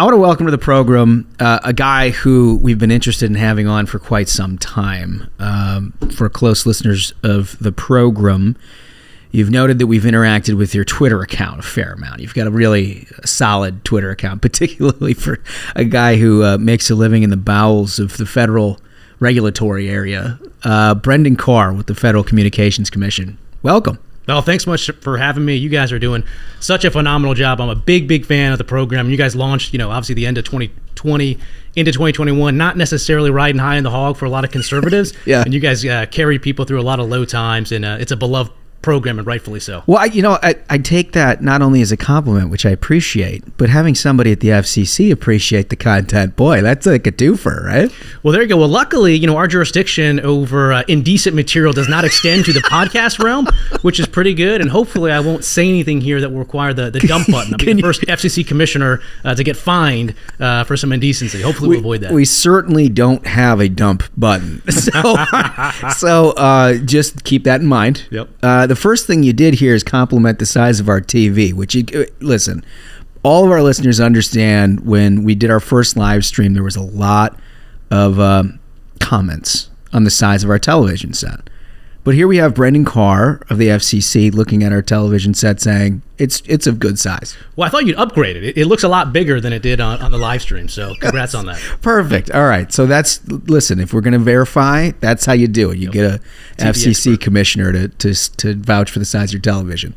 I want to welcome to the program a guy who we've been interested in having on for quite some time. For close listeners of the program, you've noted that we've interacted with your Twitter account a fair amount. You've got a really solid Twitter account, particularly for a guy who makes a living in the bowels of the federal regulatory area. Brendan Carr with the Federal Communications Commission. Welcome. Well, thanks so much for having me. You guys are doing such a phenomenal job. I'm a big fan of the program. You guys launched, obviously the end of 2020 into 2021, not necessarily riding high in the hog for a lot of conservatives. Yeah. And you guys carry people through a lot of low times, and it's a beloved program, and rightfully so. Well, I take that not only as a compliment, which I appreciate, but having somebody at the FCC appreciate the content, boy, that's like a twofer, right? Well, there you go. Well, luckily, our jurisdiction over indecent material does not extend to the podcast realm, which is pretty good. And hopefully I won't say anything here that will require the dump button. I'll be the first FCC commissioner to get fined for some indecency. Hopefully we'll avoid that. We certainly don't have a dump button. So just keep that in mind. Yep. The first thing you did here is compliment the size of our TV, which, listen, all of our listeners understand when we did our first live stream, there was a lot of comments on the size of our television set. But here we have Brendan Carr of the FCC looking at our television set saying it's of good size. Well, I thought you'd upgrade it. It looks a lot bigger than it did on the live stream, so congrats on that. Perfect. All right. So listen, if we're going to verify, that's how you do it. You get a FCC commissioner to vouch for the size of your television.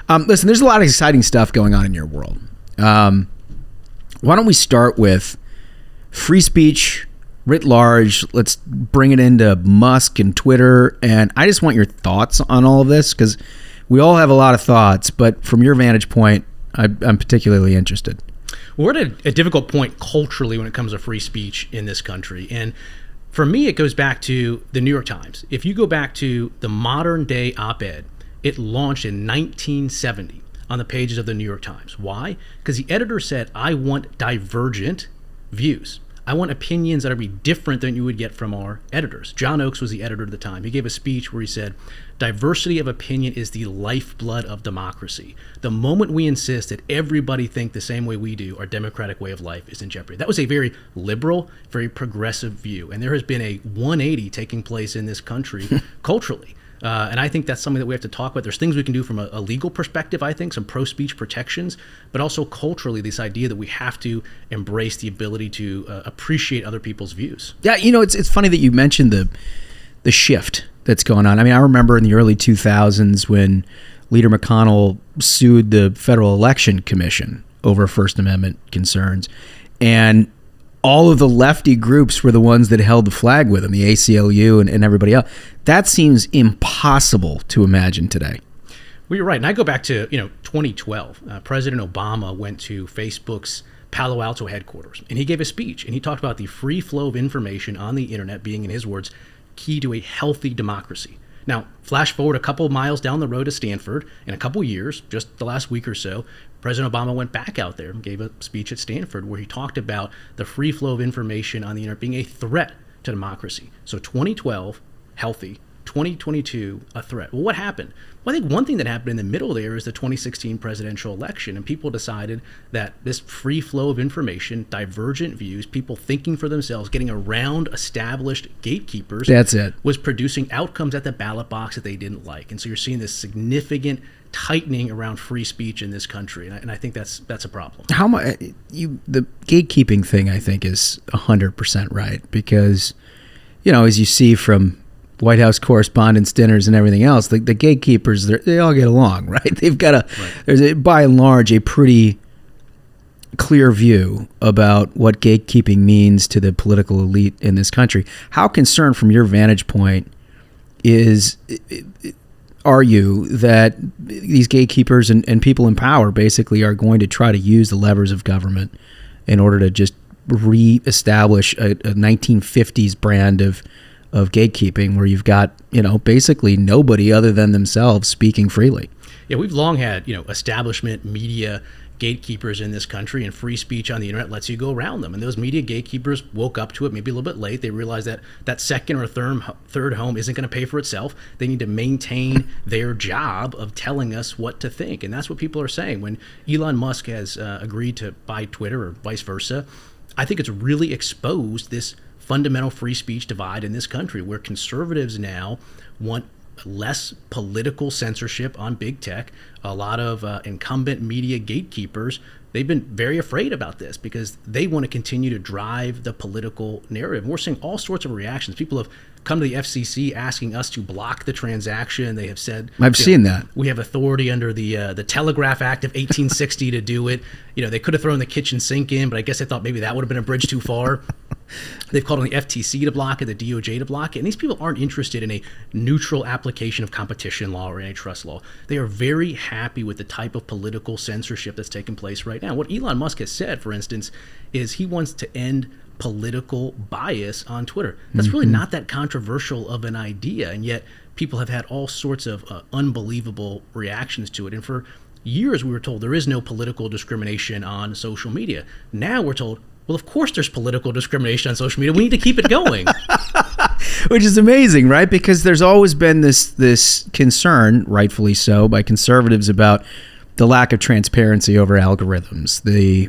Listen, there's a lot of exciting stuff going on in your world. Why don't we start with free speech writ large? Let's bring it into Musk and Twitter. And I just want your thoughts on all of this, because we all have a lot of thoughts, but from your vantage point, I'm particularly interested. We're at a difficult point culturally when it comes to free speech in this country. And for me, it goes back to the New York Times. If you go back to the modern day op-ed, it launched in 1970 on the pages of the New York Times. Why? Because the editor said, I want divergent views. I want opinions that are be different than you would get from our editors. John Oakes was the editor at the time. He gave a speech where he said, diversity of opinion is the lifeblood of democracy. The moment we insist that everybody think the same way we do, our democratic way of life is in jeopardy. That was a very liberal, very progressive view. And there has been a 180 taking place in this country culturally. And I think that's something that we have to talk about. There's things we can do from a legal perspective, I think, some pro-speech protections, but also culturally, this idea that we have to embrace the ability to appreciate other people's views. Yeah, it's funny that you mentioned the shift that's going on. I mean, I remember in the early 2000s when Leader McConnell sued the Federal Election Commission over First Amendment concerns, and all of the lefty groups were the ones that held the flag with him, the ACLU and everybody else. That seems impossible to imagine today. Well, you're right. And I go back to 2012. President Obama went to Facebook's Palo Alto headquarters, and he gave a speech, and he talked about the free flow of information on the internet being, in his words, key to a healthy democracy. Now, flash forward a couple of miles down the road to Stanford, in a couple of years, just the last week or so, President Obama went back out there and gave a speech at Stanford where he talked about the free flow of information on the internet being a threat to democracy. So 2012, healthy. 2022, a threat. Well, what happened? Well, I think one thing that happened in the middle there is the 2016 presidential election, and people decided that this free flow of information, divergent views, people thinking for themselves, getting around established gatekeepers, that's it, was producing outcomes at the ballot box that they didn't like. And so you're seeing this significant tightening around free speech in this country, and I think that's a problem. How much the gatekeeping thing, I think, is 100% right, because as you see from White House correspondents' dinners and everything else, the gatekeepers, they all get along, right? They've got there's by and large a pretty clear view about what gatekeeping means to the political elite in this country. How concerned from your vantage point are you that these gatekeepers and people in power basically are going to try to use the levers of government in order to just reestablish a 1950s brand of gatekeeping where you've got, basically nobody other than themselves speaking freely? Yeah, we've long had, establishment media gatekeepers in this country, and free speech on the internet lets you go around them. And those media gatekeepers woke up to it maybe a little bit late. They realized that that second or third home isn't going to pay for itself. They need to maintain their job of telling us what to think. And that's what people are saying. When Elon Musk has agreed to buy Twitter or vice versa, I think it's really exposed this fundamental free speech divide in this country, where conservatives now want less political censorship on big tech. A lot of incumbent media gatekeepers, they've been very afraid about this because they want to continue to drive the political narrative. And we're seeing all sorts of reactions. People have come to the FCC asking us to block the transaction. They have said, I've seen that. We have authority under the Telegraph Act of 1860 to do it. They could have thrown the kitchen sink in, but I guess they thought maybe that would have been a bridge too far. They've called on the FTC to block it, the DOJ to block it. And these people aren't interested in a neutral application of competition law or antitrust law. They are very happy with the type of political censorship that's taking place right now. What Elon Musk has said, for instance, is he wants to end political bias on Twitter. That's really not that controversial of an idea, and yet people have had all sorts of unbelievable reactions to it. And for years we were told there is no political discrimination on social media. Now we're told, well, of course there's political discrimination on social media. We need to keep it going. Which is amazing, right? Because there's always been this concern, rightfully so, by conservatives about the lack of transparency over algorithms, the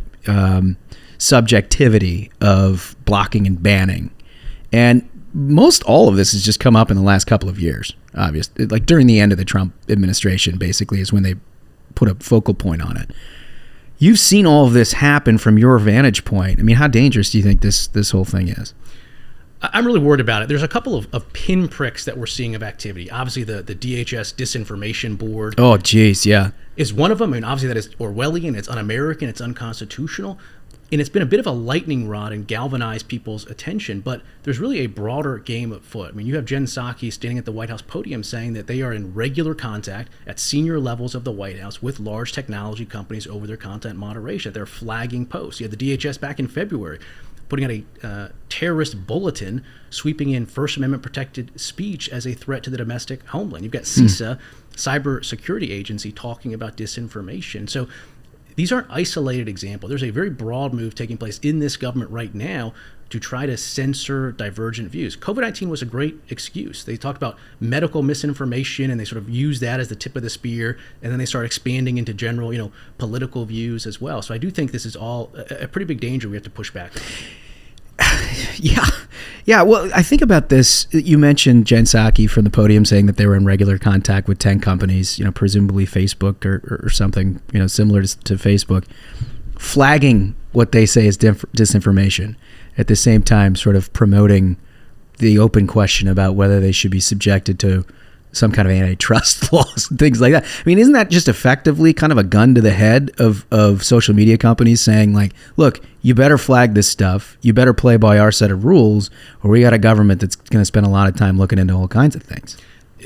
subjectivity of blocking and banning. And most all of this has just come up in the last couple of years, obviously. Like during the end of the Trump administration, basically, is when they put a focal point on it. You've seen all of this happen from your vantage point. I mean, how dangerous do you think this whole thing is? I'm really worried about it. There's a couple of pinpricks that we're seeing of activity. Obviously, the DHS Disinformation Board. Oh, geez, yeah. Is one of them. I mean, obviously that is Orwellian, it's un-American, it's unconstitutional. And it's been a bit of a lightning rod and galvanized people's attention, but there's really a broader game afoot. I mean, you have Jen Psaki standing at the White House podium saying that they are in regular contact at senior levels of the White House with large technology companies over their content moderation. They're flagging posts. You had the DHS back in February putting out a terrorist bulletin sweeping in First Amendment protected speech as a threat to the domestic homeland. You've got CISA, Cyber Security Agency, talking about disinformation. So these aren't isolated examples. There's a very broad move taking place in this government right now to try to censor divergent views. COVID-19 was a great excuse. They talked about medical misinformation, and they sort of used that as the tip of the spear, and then they start expanding into general, political views as well. So I do think this is all a pretty big danger we have to push back on. Yeah. Well, I think about this. You mentioned Jen Psaki from the podium saying that they were in regular contact with 10 companies, presumably Facebook or something, similar to Facebook, flagging what they say is disinformation, at the same time sort of promoting the open question about whether they should be subjected to some kind of antitrust laws and things like that. I mean, isn't that just effectively kind of a gun to the head of social media companies saying, like, look, you better flag this stuff, you better play by our set of rules, or we got a government that's going to spend a lot of time looking into all kinds of things?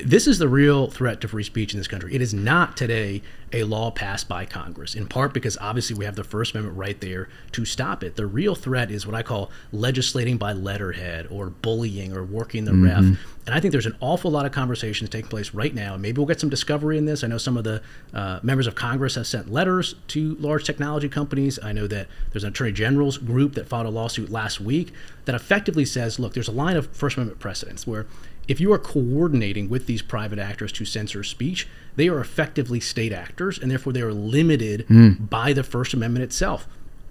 This is the real threat to free speech in this country. It is not today a law passed by Congress, in part because obviously we have the First Amendment right there to stop it. The real threat is what I call legislating by letterhead or bullying or working the ref. And I think there's an awful lot of conversations taking place right now, and maybe we'll get some discovery in this. I know some of the members of Congress have sent letters to large technology companies. I know that there's an Attorney General's group that filed a lawsuit last week that effectively says, look, there's a line of First Amendment precedents where if you are coordinating with these private actors to censor speech, they are effectively state actors, and therefore they are limited by the First Amendment itself.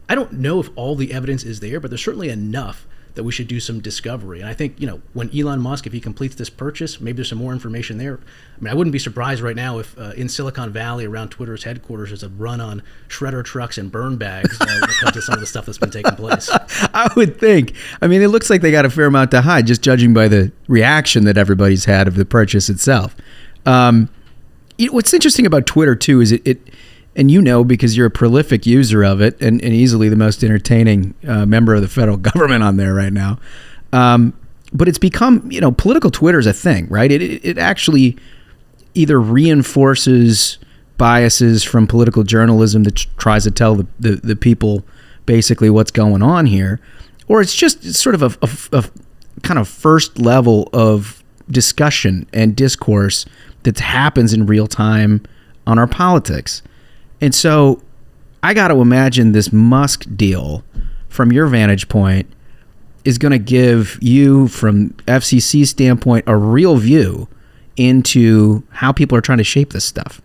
I don't know if all the evidence is there, but there's certainly enough that we should do some discovery. And I think, when Elon Musk, if he completes this purchase, maybe there's some more information there. I mean, I wouldn't be surprised right now if in Silicon Valley around Twitter's headquarters there's a run on shredder trucks and burn bags when it comes to some of the stuff that's been taking place. I would think. I mean, it looks like they got a fair amount to hide, just judging by the reaction that everybody's had of the purchase itself. What's interesting about Twitter, too, is it and because you're a prolific user of it and easily the most entertaining member of the federal government on there right now. But it's become, political Twitter is a thing, right? It actually either reinforces biases from political journalism that tries to tell the people basically what's going on here, or it's just sort of a kind of first level of discussion and discourse that happens in real time on our politics. And so I got to imagine this Musk deal, from your vantage point, is going to give you, from FCC standpoint, a real view into how people are trying to shape this stuff.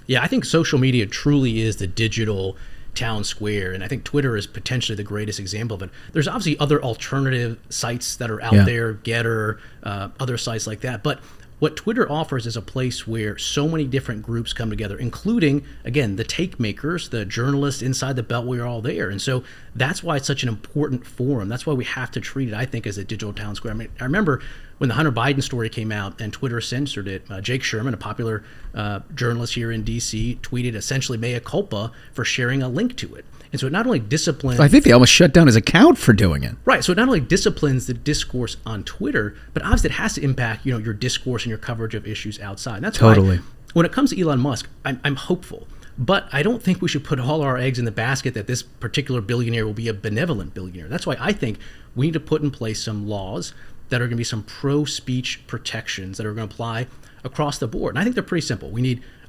Yeah, I think social media truly is the digital town square, and I think Twitter is potentially the greatest example of it. There's obviously other alternative sites that are out there, Getter, other sites like that, but what Twitter offers is a place where so many different groups come together, including, again, the take makers, the journalists inside the Beltway are all there. And so that's why it's such an important forum. That's why we have to treat it, I think, as a digital town square. I mean, I remember when the Hunter Biden story came out and Twitter censored it, Jake Sherman, a popular journalist here in D.C., tweeted essentially mea culpa for sharing a link to it. And so it not only disciplines... I think they almost shut down his account for doing it. Right. So it not only disciplines the discourse on Twitter, but obviously it has to impact, your discourse and your coverage of issues outside. And that's totally. Why when it comes to Elon Musk, I'm hopeful. But I don't think we should put all our eggs in the basket that this particular billionaire will be a benevolent billionaire. That's why I think we need to put in place some laws that are going to be some pro-speech protections that are going to apply across the board. And I think they're pretty simple.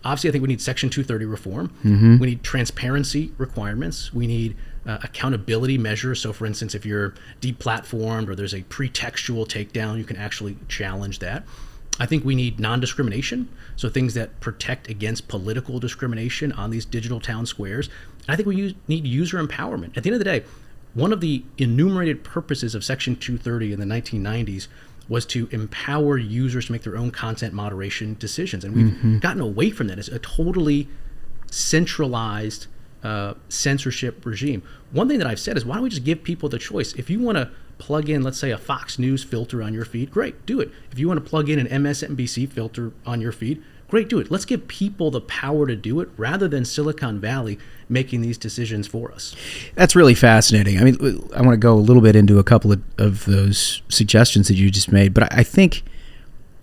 Obviously, I think we need Section 230 reform. Mm-hmm. We need transparency requirements. We need accountability measures. So, for instance, if you're deplatformed or there's a pretextual takedown, you can actually challenge that. I think we need non-discrimination, so things that protect against political discrimination on these digital town squares. And I think we need user empowerment. At the end of the day, one of the enumerated purposes of Section 230 in the 1990s was to empower users to make their own content moderation decisions. And we've gotten away from that. It's a totally centralized censorship regime. One thing that I've said is, why don't we just give people the choice? If you want to plug in, let's say, a Fox News filter on your feed, great, do it. If you want to plug in an MSNBC filter on your feed, great, do it. Let's give people the power to do it rather than Silicon Valley making these decisions for us. That's really fascinating. I mean, I want to go a little bit into a couple of those suggestions that you just made, but I think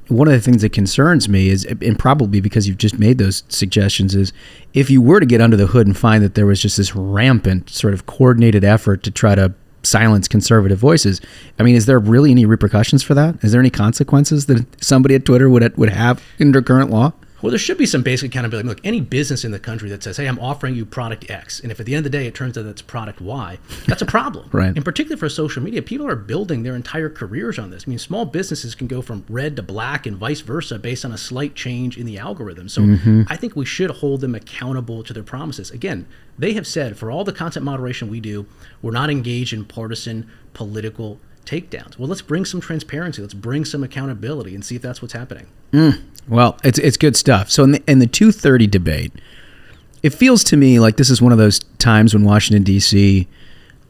one of the things that concerns me is, and probably because you've just made those suggestions, is if you were to get under the hood and find that there was just this rampant sort of coordinated effort to try to silence conservative voices, I mean, is there really any repercussions for that? Is there any consequences that somebody at Twitter would have under current law? Well, there should be some basic accountability. Look, any business in the country that says, hey, I'm offering you product X, and if at the end of the day it turns out it's product Y, that's a problem. Right. And particularly for social media, people are building their entire careers on this. I mean, small businesses can go from red to black and vice versa based on a slight change in the algorithm. So I think we should hold them accountable to their promises. Again, they have said, for all the content moderation we do, we're not engaged in partisan political takedowns. Well, let's bring some transparency. Let's bring some accountability and see if that's what's happening. Well, it's good stuff. So in the 230 debate, it feels to me like this is one of those times when Washington, D.C.,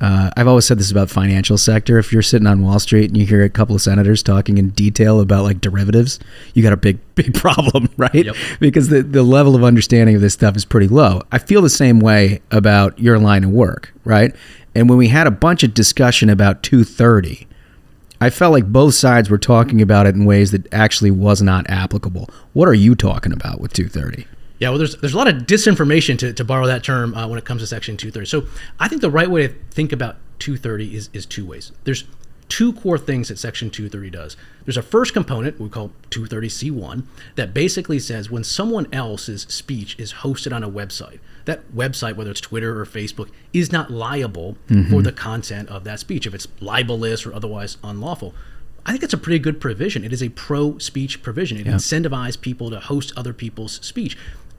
I've always said this about financial sector. If you're sitting on Wall Street and you hear a couple of senators talking in detail about like derivatives, you got a big problem, right? Yep. Because the level of understanding of this stuff is pretty low. I feel the same way about your line of work, right? And when we had a bunch of discussion about 230, I felt like both sides were talking about it in ways that actually was not applicable. What are you talking about with 230? Yeah, well, there's a lot of disinformation, to borrow that term, when it comes to Section 230. So I think the right way to think about 230 is two ways. There's two core things that Section 230 does. There's a first component we call 230C1 that basically says when someone else's speech is hosted on a website, that website, whether it's Twitter or Facebook, is not liable for the content of that speech if it's libelous or otherwise unlawful. I think that's a pretty good provision. It is a pro-speech provision. It incentivizes people to host other people's speech.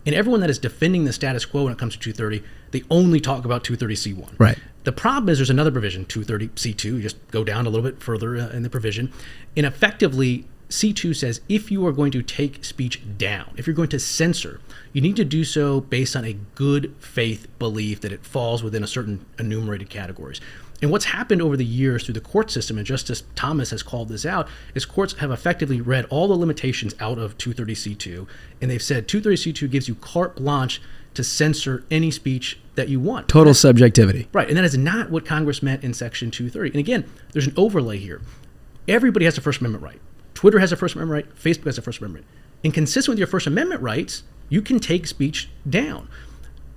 And everyone that is defending the status quo when it comes to 230, they only talk about 230C1. Right. The problem is there's another provision, 230C2. You just go down a little bit further in the provision. And effectively, C2 says if you are going to take speech down, if you're going to censor, you need to do so based on a good faith belief that it falls within a certain enumerated categories. And what's happened over the years through the court system, and Justice Thomas has called this out, is courts have effectively read all the limitations out of 230C2, and they've said 230C2 gives you carte blanche to censor any speech that you want. Total subjectivity. Right, and that is not what Congress meant in Section 230. And again, there's an overlay here. Everybody has a First Amendment right. Twitter has a First Amendment right. Facebook has a First Amendment right. And consistent with your First Amendment rights, you can take speech down.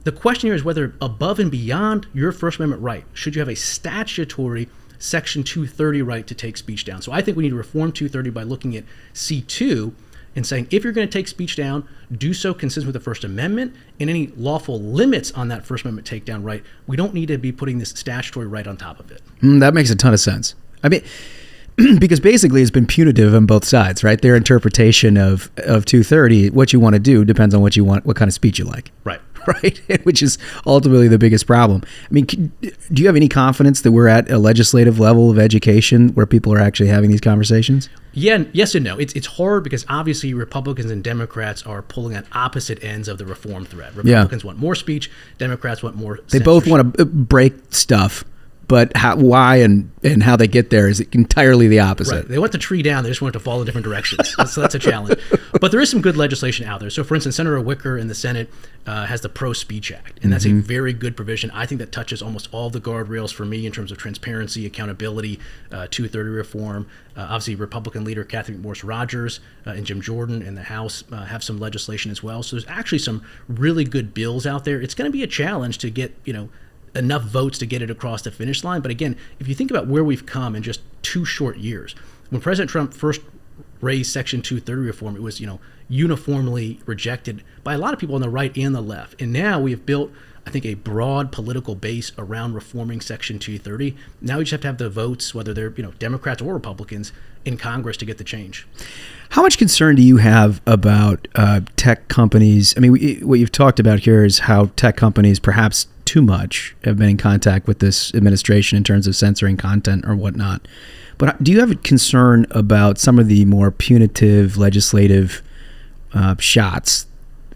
The question here is whether above and beyond your First Amendment right, should you have a statutory Section 230 right to take speech down. So I think we need to reform 230 by looking at C2 and saying, if you're going to take speech down, do so consistent with the First Amendment, and any lawful limits on that First Amendment takedown right. We don't need to be putting this statutory right on top of it. That makes a ton of sense. I mean, because basically it's been punitive on both sides, right? Their interpretation of 230, what you want to do depends on what you want, what kind of speech you like. Right. Right, which is ultimately the biggest problem. I mean, do you have any confidence that we're at a legislative level of education where people are actually having these conversations? Yeah, yes and no. It's hard because obviously Republicans and Democrats are pulling at opposite ends of the reform thread. Republicans want more speech, Democrats want more censorship. They both want to break stuff, but why and how they get there is entirely the opposite. Right. They want the tree down. They just want it to fall in different directions. So that's a challenge. But there is some good legislation out there. So, for instance, Senator Wicker in the Senate has the Pro Speech Act, and that's a very good provision. I think that touches almost all the guardrails for me in terms of transparency, accountability, 230 reform. Obviously, Republican leader Kathy McMorris Rodgers and Jim Jordan in the House have some legislation as well. So there's actually some really good bills out there. It's going to be a challenge to get, enough votes to get it across the finish line. But again, if you think about where we've come in just 2 short years, when President Trump first raised Section 230 reform, it was, uniformly rejected by a lot of people on the right and the left. And now we have built, I think, a broad political base around reforming Section 230. Now we just have to have the votes, whether they're, Democrats or Republicans, in Congress to get the change. How much concern do you have about tech companies? I mean, what you've talked about here is how tech companies, perhaps too much, have been in contact with this administration in terms of censoring content or whatnot. But do you have a concern about some of the more punitive legislative shots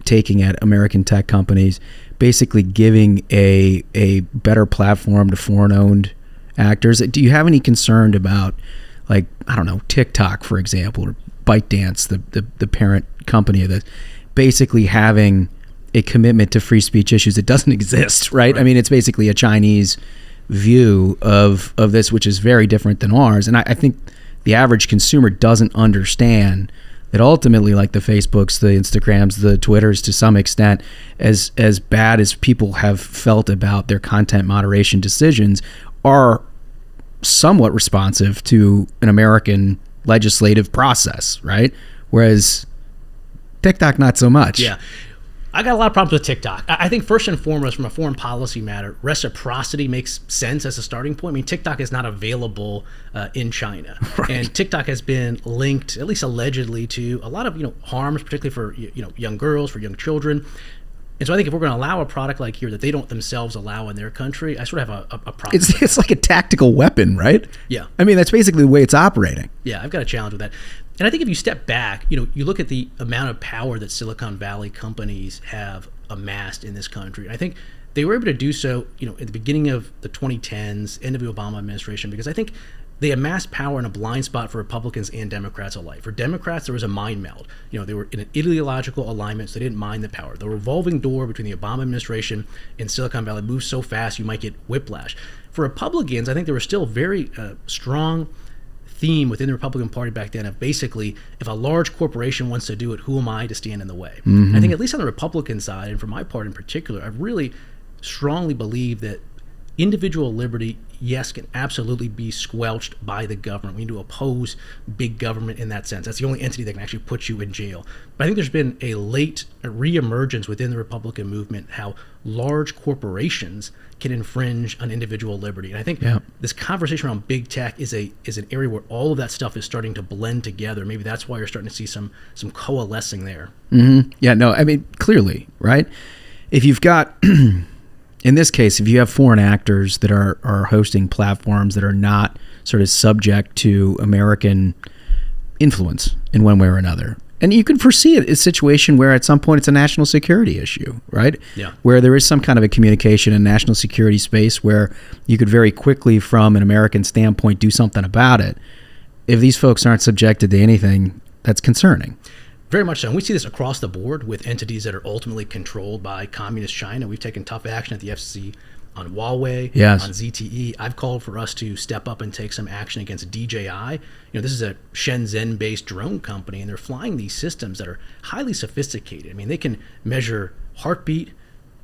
taking at American tech companies, basically giving a better platform to foreign-owned actors? Do you have any concern about, like, I don't know, TikTok, for example, or ByteDance, the parent company of this, basically having a commitment to free speech issues that doesn't exist, right? I mean, it's basically a Chinese view of this, which is very different than ours. And I think the average consumer doesn't understand that ultimately, like the Facebooks, the Instagrams, the Twitters, to some extent, as bad as people have felt about their content moderation decisions, are somewhat responsive to an American legislative process, right? Whereas TikTok, not so much. Yeah. I got a lot of problems with TikTok. I think first and foremost, from a foreign policy matter, reciprocity makes sense as a starting point. I mean, TikTok is not available in China, right. And TikTok has been linked, at least allegedly, to a lot of harms, particularly for young girls, for young children. And so I think if we're going to allow a product like here that they don't themselves allow in their country, I sort of have a problem. It's like a tactical weapon, right? Yeah. I mean, that's basically the way it's operating. Yeah, I've got a challenge with that. And I think if you step back, you look at the amount of power that Silicon Valley companies have amassed in this country. I think they were able to do so, at the beginning of the 2010s, end of the Obama administration, because I think they amassed power in a blind spot for Republicans and Democrats alike. For Democrats, there was a mind meld. They were in an ideological alignment, so they didn't mind the power. The revolving door between the Obama administration and Silicon Valley moved so fast you might get whiplash. For Republicans, I think there was still very strong theme within the Republican Party back then of basically, if a large corporation wants to do it, who am I to stand in the way? I think at least on the Republican side, and for my part in particular, I really strongly believe that individual liberty, yes, can absolutely be squelched by the government. We need to oppose big government in that sense. That's the only entity that can actually put you in jail. But I think there's been a late reemergence within the Republican movement how large corporations can infringe on individual liberty. And I think this conversation around big tech is an area where all of that stuff is starting to blend together. Maybe that's why you're starting to see some coalescing there. Yeah, no, I mean, clearly, right? If you've got... In this case, if you have foreign actors that are hosting platforms that are not sort of subject to American influence in one way or another, and you can foresee a situation where at some point it's a national security issue, right? Yeah. Where there is some kind of a communication in national security space where you could very quickly, from an American standpoint, do something about it. If these folks aren't subjected to anything, that's concerning. Very much so. And we see this across the board with entities that are ultimately controlled by communist China. We've taken tough action at the FCC on Huawei, yes, on ZTE. I've called for us to step up and take some action against DJI. This is a Shenzhen-based drone company, and they're flying these systems that are highly sophisticated. I mean, they can measure heartbeat,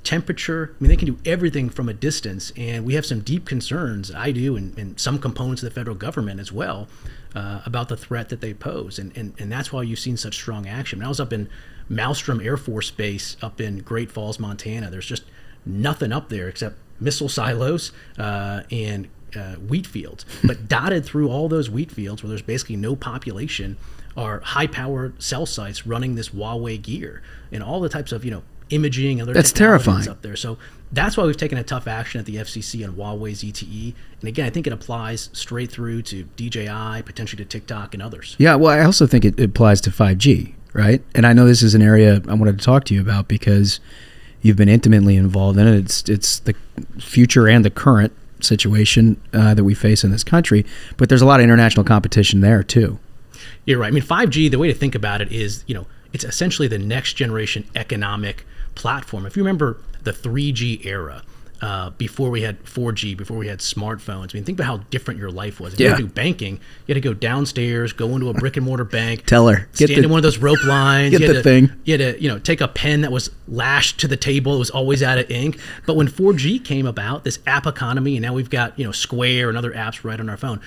temperature. I mean, they can do everything from a distance, and we have some deep concerns, I do, and some components of the federal government as well, about the threat that they pose. And that's why you've seen such strong action. When I was up in Malmstrom Air Force Base up in Great Falls, Montana, there's just nothing up there except missile silos and wheat fields. But dotted through all those wheat fields where there's basically no population are high-powered cell sites running this Huawei gear and all the types of, imaging and other That's terrifying up there. So that's why we've taken a tough action at the FCC on Huawei's ZTE. And again, I think it applies straight through to DJI, potentially to TikTok and others. Yeah, well, I also think it applies to 5G, right? And I know this is an area I wanted to talk to you about because you've been intimately involved in it. It's the future and the current situation that we face in this country, but there's a lot of international competition there too. You're right. I mean, 5G, the way to think about it is, it's essentially the next generation economic platform. If you remember the 3G era, before we had 4G, before we had smartphones, I mean, think about how different your life was. If you had to do banking, you had to go downstairs, go into a brick and mortar bank, teller, stand in one of those rope lines, get the thing. You had to, take a pen that was lashed to the table. It was always out of ink. But when 4G came about, this app economy, and now we've got, Square and other apps right on our phone.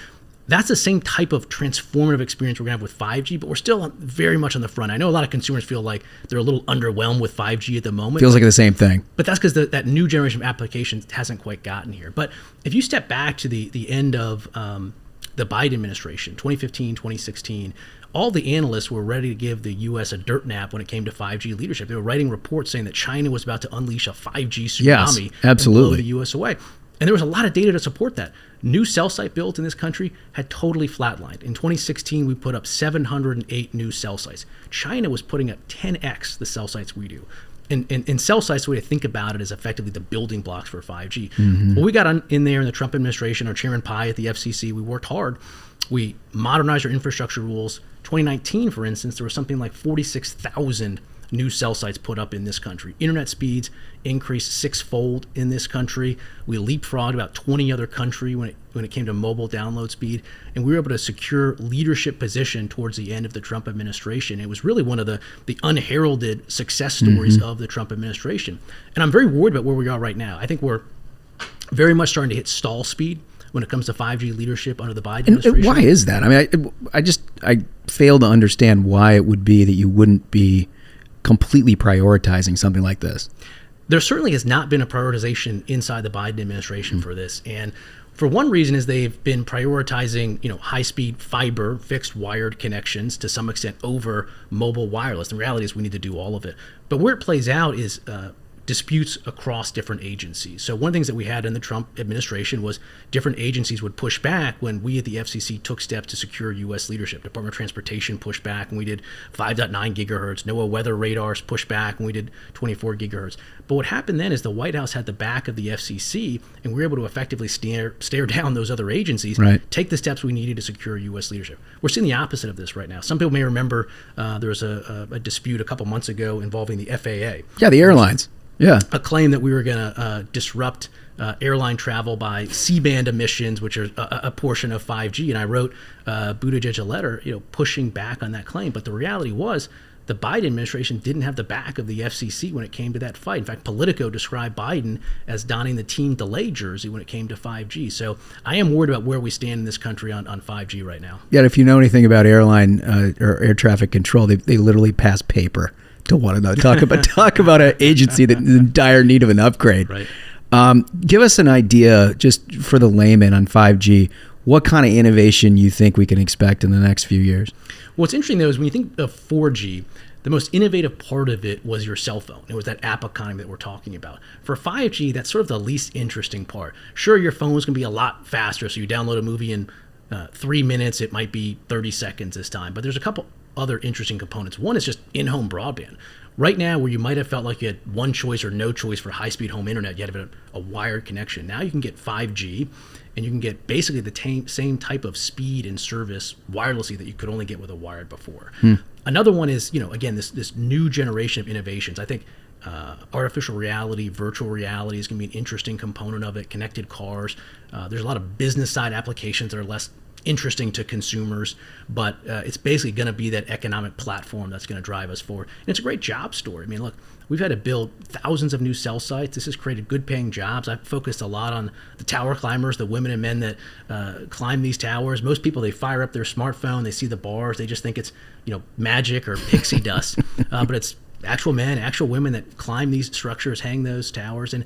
That's the same type of transformative experience we're going to have with 5G, but we're still very much on the front. I know a lot of consumers feel like they're a little underwhelmed with 5G at the moment. Feels like the same thing. But that's because that new generation of applications hasn't quite gotten here. But if you step back to the end of the Biden administration, 2015, 2016, all the analysts were ready to give the U.S. a dirt nap when it came to 5G leadership. They were writing reports saying that China was about to unleash a 5G tsunami and blow the U.S. away. And there was a lot of data to support that. New cell site builds in this country had totally flatlined. In 2016, we put up 708 new cell sites. China was putting up 10x the cell sites we do. And cell sites, the way to think about it is effectively the building blocks for 5G. Mm-hmm. Well, we got in there in the Trump administration, our Chairman Pai at the FCC, we worked hard. We modernized our infrastructure rules. 2019, for instance, there was something like 46,000 new cell sites put up in this country. Internet speeds increased sixfold in this country. We leapfrogged about 20 other countries when it came to mobile download speed, and we were able to secure leadership position towards the end of the Trump administration. It was really one of the unheralded success stories of the Trump administration. And I'm very worried about where we are right now. I think we're very much starting to hit stall speed when it comes to 5G leadership under the Biden administration. Why is that? I mean, I fail to understand why it would be that you wouldn't be completely prioritizing something like this. There certainly has not been a prioritization inside the Biden administration for this. And for one reason is they've been prioritizing, high-speed fiber, fixed wired connections to some extent over mobile wireless. The reality is we need to do all of it. But where it plays out is disputes across different agencies. So one of the things that we had in the Trump administration was different agencies would push back when we at the FCC took steps to secure U.S. leadership. Department of Transportation pushed back when we did 5.9 gigahertz. NOAA weather radars pushed back when we did 24 gigahertz. But what happened then is the White House had the back of the FCC, and we were able to effectively stare down those other agencies, take the steps we needed to secure U.S. leadership. We're seeing the opposite of this right now. Some people may remember there was a dispute a couple months ago involving the FAA. Yeah, the airlines. Yeah, a claim that we were going to disrupt airline travel by C-band emissions, which are a portion of 5G. And I wrote Buttigieg a letter, pushing back on that claim. But the reality was the Biden administration didn't have the back of the FCC when it came to that fight. In fact, Politico described Biden as donning the team delay jersey when it came to 5G. So I am worried about where we stand in this country on 5G right now. Yeah, if you know anything about airline or air traffic control, they literally pass paper to one another. Talk about an agency that's in dire need of an upgrade. Right. Give us an idea, just for the layman, on 5G. What kind of innovation you think we can expect in the next few years? What's interesting, though, is when you think of 4G, the most innovative part of it was your cell phone. It was that app economy that we're talking about. For 5G, that's sort of the least interesting part. Sure, your phone's going to be a lot faster, so you download a movie in 3 minutes, it might be 30 seconds this time. But there's a couple other interesting components. One is just in-home broadband. Right now, where you might have felt like you had one choice or no choice for high-speed home internet, you had a wired connection. Now you can get 5G, and you can get basically the same type of speed and service wirelessly that you could only get with a wired before. Another one is, again, this new generation of innovations. I think artificial reality, virtual reality is going to be an interesting component of it. Connected cars. There's a lot of business side applications that are less interesting to consumers, but it's basically going to be that economic platform that's going to drive us forward. And it's a great job story. I mean, look, we've had to build thousands of new cell sites. This has created good paying jobs. I've focused a lot on the tower climbers, the women and men that climb these towers. Most people, they fire up their smartphone, they see the bars, they just think it's, magic or pixie dust, but it's actual men, actual women that climb these structures, hang those towers. And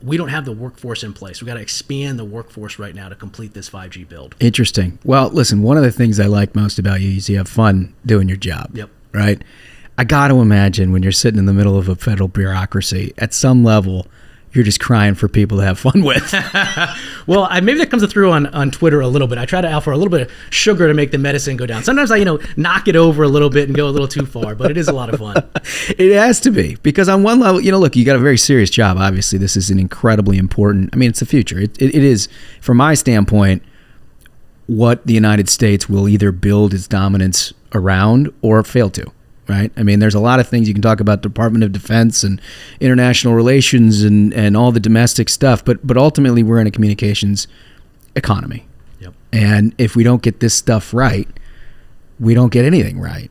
we don't have the workforce in place. We've got to expand the workforce right now to complete this 5G build. Interesting. Well, listen, one of the things I like most about you is you have fun doing your job. Yep. Right? I got to imagine when you're sitting in the middle of a federal bureaucracy, at some level, you're just crying for people to have fun with. Well, maybe that comes through on Twitter a little bit. I try to offer a little bit of sugar to make the medicine go down. Sometimes I, knock it over a little bit and go a little too far, but it is a lot of fun. It has to be, because on one level, look, you got a very serious job. Obviously, this is an incredibly important, it's the future. It is, from my standpoint, what the United States will either build its dominance around or fail to. Right? There's a lot of things you can talk about, Department of Defense and international relations and all the domestic stuff, but ultimately we're in a communications economy. Yep. And if we don't get this stuff right, we don't get anything right.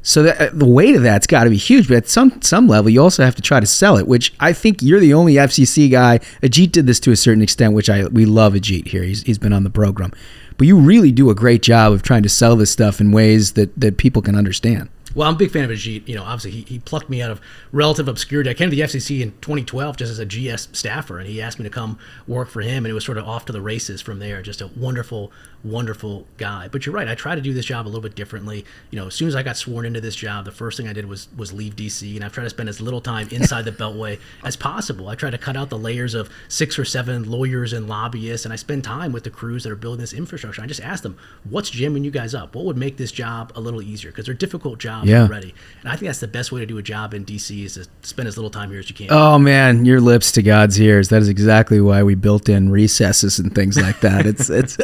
So the weight of that's got to be huge, but at some level you also have to try to sell it, which I think you're the only FCC guy. Ajit did this to a certain extent, which we love Ajit here. He's been on the program. But you really do a great job of trying to sell this stuff in ways that people can understand. Well, I'm a big fan of Ajit. Obviously, he plucked me out of relative obscurity. I came to the FCC in 2012 just as a GS staffer, and he asked me to come work for him, and it was sort of off to the races from there. Just a wonderful, wonderful guy. But you're right. I try to do this job a little bit differently. As soon as I got sworn into this job, the first thing I did was leave D.C., and I've tried to spend as little time inside the Beltway as possible. I try to cut out the layers of 6 or 7 lawyers and lobbyists, and I spend time with the crews that are building this infrastructure. I just ask them, what's jamming you guys up? What would make this job a little easier? Because they're difficult jobs already. And I think that's the best way to do a job in D.C. is to spend as little time here as you can. Oh, man, your lips to God's ears. That is exactly why we built in recesses and things like that. It's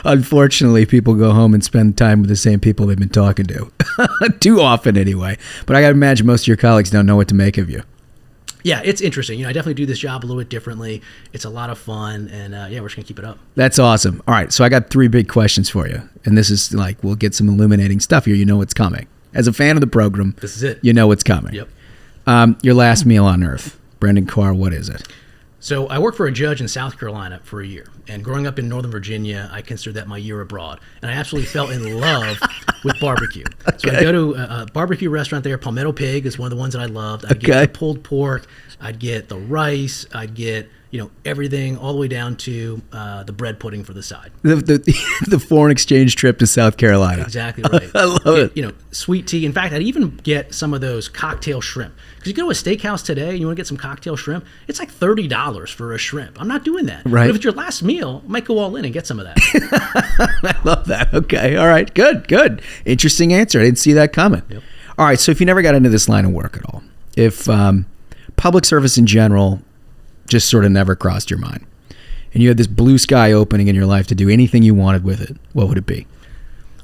unfortunately, people go home and spend time with the same people they've been talking to. Too often, anyway. But I got to imagine most of your colleagues don't know what to make of you. Yeah, it's interesting. I definitely do this job a little bit differently. It's a lot of fun, and we're just going to keep it up. That's awesome. All right, so I got 3 big questions for you. And this is we'll get some illuminating stuff here. You know what's coming. As a fan of the program, this is it. You know what's coming. Yep. Your last meal on earth. Brendan Carr, what is it? So I worked for a judge in South Carolina for a year. And growing up in Northern Virginia, I considered that my year abroad. And I absolutely fell in love with barbecue. So I'd go to a barbecue restaurant there. Palmetto Pig is one of the ones that I loved. I'd get the pulled pork. I'd get the rice. I'd get everything all the way down to the bread pudding for the side. The foreign exchange trip to South Carolina. Exactly right. I love it. Sweet tea. In fact, I'd even get some of those cocktail shrimp. Because you go to a steakhouse today and you want to get some cocktail shrimp, it's like $30 for a shrimp. I'm not doing that. Right. But if it's your last meal, I might go all in and get some of that. I love that. Okay. All right. Good. Interesting answer. I didn't see that coming. Yep. All right. So if you never got into this line of work at all, if public service in general just sort of never crossed your mind, and you had this blue sky opening in your life to do anything you wanted with it, what would it be?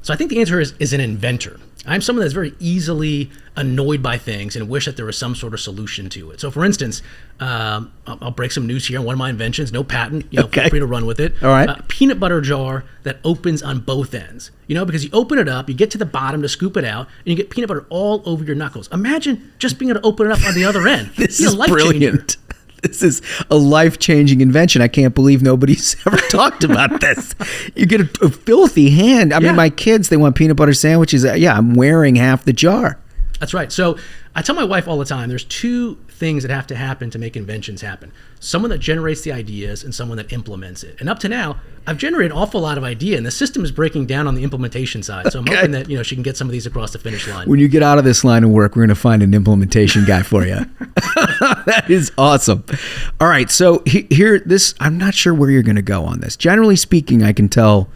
So I think the answer is an inventor. I'm someone that's very easily annoyed by things and wish that there was some sort of solution to it. So for instance, I'll break some news here on one of my inventions, no patent, feel free to run with it. All right. Peanut butter jar that opens on both ends, because you open it up, you get to the bottom to scoop it out, and you get peanut butter all over your knuckles. Imagine just being able to open it up on the other end. This is brilliant. This is a life-changing invention. I can't believe nobody's ever talked about this. You get a filthy hand. I mean, my kids, they want peanut butter sandwiches. I'm wearing half the jar. That's right. So I tell my wife all the time, there's 2 things that have to happen to make inventions happen. Someone that generates the ideas and someone that implements it. And up to now, I've generated an awful lot of idea, and the system is breaking down on the implementation side. So I'm hoping that she can get some of these across the finish line. When you get out of this line of work, we're going to find an implementation guy for you. That is awesome. All right, so here, I'm not sure where you're going to go on this. Generally speaking, I can tell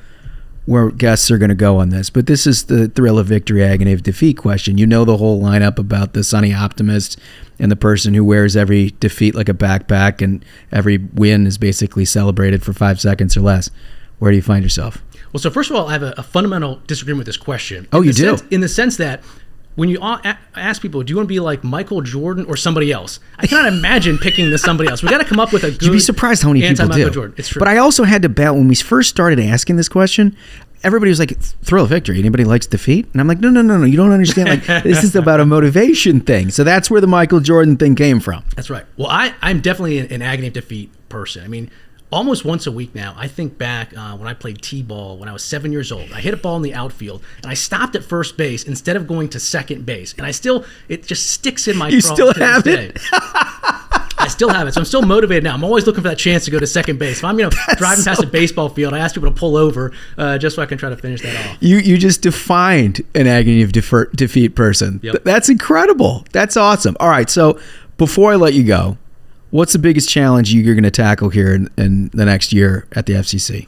where guests are going to go on this, but this is the thrill of victory, agony of defeat question. You know the whole lineup about the sunny optimist and the person who wears every defeat like a backpack, and every win is basically celebrated for 5 seconds or less. Where do you find yourself? Well, so first of all, I have a fundamental disagreement with this question. Oh, you do? In the sense that when you ask people, do you want to be like Michael Jordan or somebody else? I cannot imagine picking the somebody else. We got to come up with a good. You'd be surprised how many people do. Jordan. It's true. But I also had to bet when we first started asking this question. Everybody was like, thrill of victory. Anybody likes defeat? And I'm like, no. You don't understand. Like, this is about a motivation thing. So that's where the Michael Jordan thing came from. That's right. Well, I'm definitely an agony of defeat person. I mean, almost once a week now, I think back when I played T-ball when I was 7 years old. I hit a ball in the outfield, and I stopped at first base instead of going to second base. And it just sticks in my craw. You still have it? I still have it. So I'm still motivated now. I'm always looking for that chance to go to second base. If I'm driving past a baseball field, I ask people to pull over just so I can try to finish that off. You just defined an agony of defeat person. Yep. That's incredible. That's awesome. All right, so before I let you go, what's the biggest challenge you're going to tackle here in the next year at the FCC?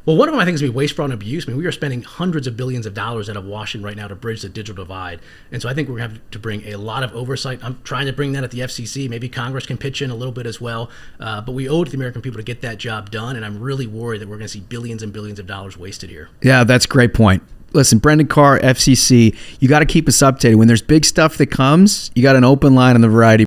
Well, one of my things is waste, fraud, and abuse. I mean, we are spending hundreds of billions of dollars out of Washington right now to bridge the digital divide. And so I think we're going to have to bring a lot of oversight. I'm trying to bring that at the FCC. Maybe Congress can pitch in a little bit as well. But we owe it to the American people to get that job done. And I'm really worried that we're going to see billions and billions of dollars wasted here. Yeah, that's a great point. Listen, Brendan Carr, FCC, you got to keep us updated. When there's big stuff that comes, you got an open line on the Variety